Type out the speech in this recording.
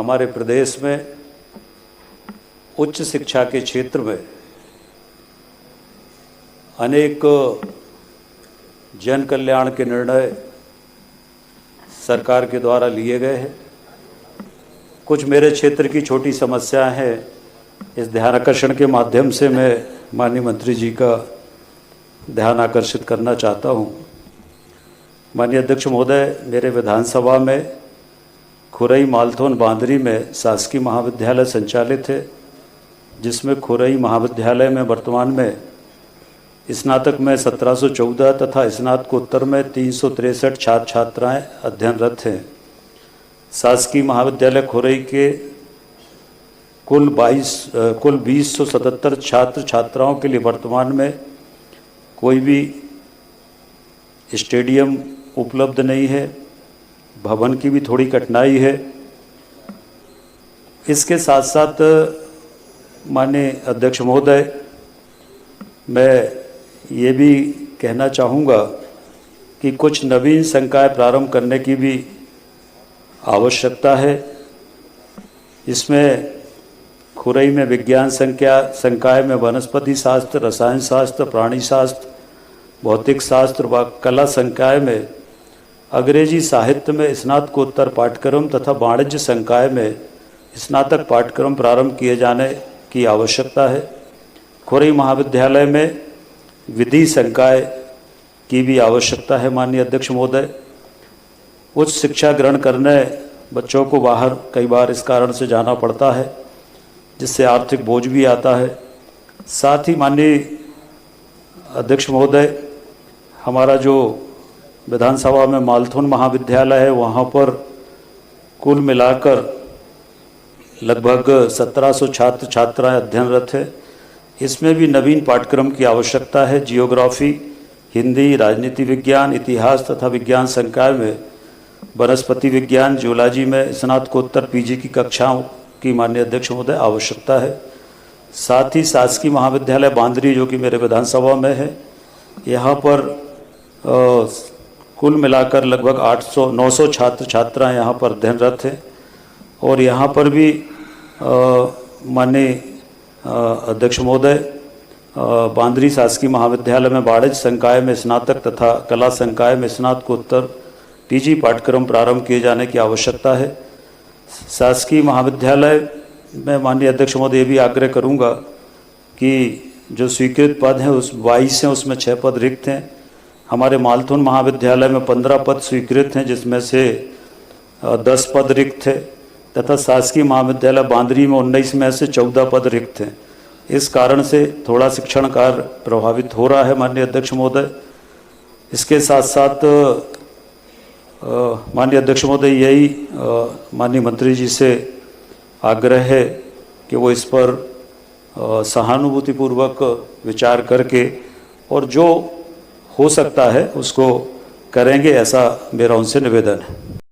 हमारे प्रदेश में उच्च शिक्षा के क्षेत्र में अनेक जन कल्याण के निर्णय सरकार के द्वारा लिए गए हैं। कुछ मेरे क्षेत्र की छोटी समस्याएं हैं, इस ध्यान आकर्षण के माध्यम से मैं माननीय मंत्री जी का ध्यान आकर्षित करना चाहता हूं। माननीय अध्यक्ष महोदय, मेरे विधानसभा में खुरई मालथोन बांदरी में शासकीय महाविद्यालय संचालित है, जिसमें खुरई महाविद्यालय में वर्तमान में स्नातक में 1714 तथा स्नातकोत्तर में 363 छात्र छात्राएँ अध्ययनरत हैं। शासकीय महाविद्यालय खुरई के कुल 2077 छात्र छात्राओं के लिए वर्तमान में कोई भी स्टेडियम उपलब्ध नहीं है, भवन की भी थोड़ी कठिनाई है। इसके साथ साथ माननीय अध्यक्ष महोदय, मैं ये भी कहना चाहूँगा कि कुछ नवीन संकाय प्रारंभ करने की भी आवश्यकता है। इसमें खुरई में विज्ञान संकाय में वनस्पति शास्त्र, रसायन शास्त्र, प्राणी शास्त्र, भौतिक शास्त्र व कला संकाय में अंग्रेजी साहित्य में स्नातकोत्तर पाठ्यक्रम तथा वाणिज्य संकाय में स्नातक पाठ्यक्रम प्रारंभ किए जाने की आवश्यकता है। खुरई महाविद्यालय में विधि संकाय की भी आवश्यकता है। माननीय अध्यक्ष महोदय, उच्च शिक्षा ग्रहण करने बच्चों को बाहर कई बार इस कारण से जाना पड़ता है, जिससे आर्थिक बोझ भी आता है। साथ ही माननीय अध्यक्ष महोदय, हमारा जो विधानसभा में मालथोन महाविद्यालय है, वहाँ पर कुल मिलाकर लगभग 1700 छात्र छात्राएँ अध्ययनरत हैं। इसमें भी नवीन पाठ्यक्रम की आवश्यकता है। जियोग्राफी, हिंदी, राजनीति विज्ञान, इतिहास तथा विज्ञान संकाय में वनस्पति विज्ञान, जूलॉजी में स्नातकोत्तर पीजी की कक्षाओं की माननीय अध्यक्ष महोदय आवश्यकता है। साथ ही शासकीय महाविद्यालय बांदरी, जो कि मेरे विधानसभा में है, यहाँ पर कुल मिलाकर लगभग 900 छात्र छात्राएँ यहाँ पर अध्ययनरत हैं। और यहाँ पर भी माननीय अध्यक्ष महोदय, बांदरी शासकीय महाविद्यालय में वाणिज्य संकाय में स्नातक तथा कला संकाय में स्नातकोत्तर पीजी पाठ्यक्रम प्रारंभ किए जाने की आवश्यकता है। शासकीय महाविद्यालय में माननीय अध्यक्ष महोदय, ये भी आग्रह करूंगा कि जो स्वीकृत पद हैं उस 22 हैं, उसमें 6 पद रिक्त हैं। हमारे मालथोन महाविद्यालय में 15 पद स्वीकृत हैं, जिसमें से 10 पद रिक्त है, तथा शासकीय महाविद्यालय बांदरी में 19 में से 14 पद रिक्त हैं। इस कारण से थोड़ा शिक्षण कार्य प्रभावित हो रहा है माननीय अध्यक्ष महोदय। इसके साथ साथ माननीय अध्यक्ष महोदय, यही माननीय मंत्री जी से आग्रह है कि वो इस पर सहानुभूतिपूर्वक विचार करके और जो हो सकता है उसको करेंगे, ऐसा मेरा उनसे निवेदन है।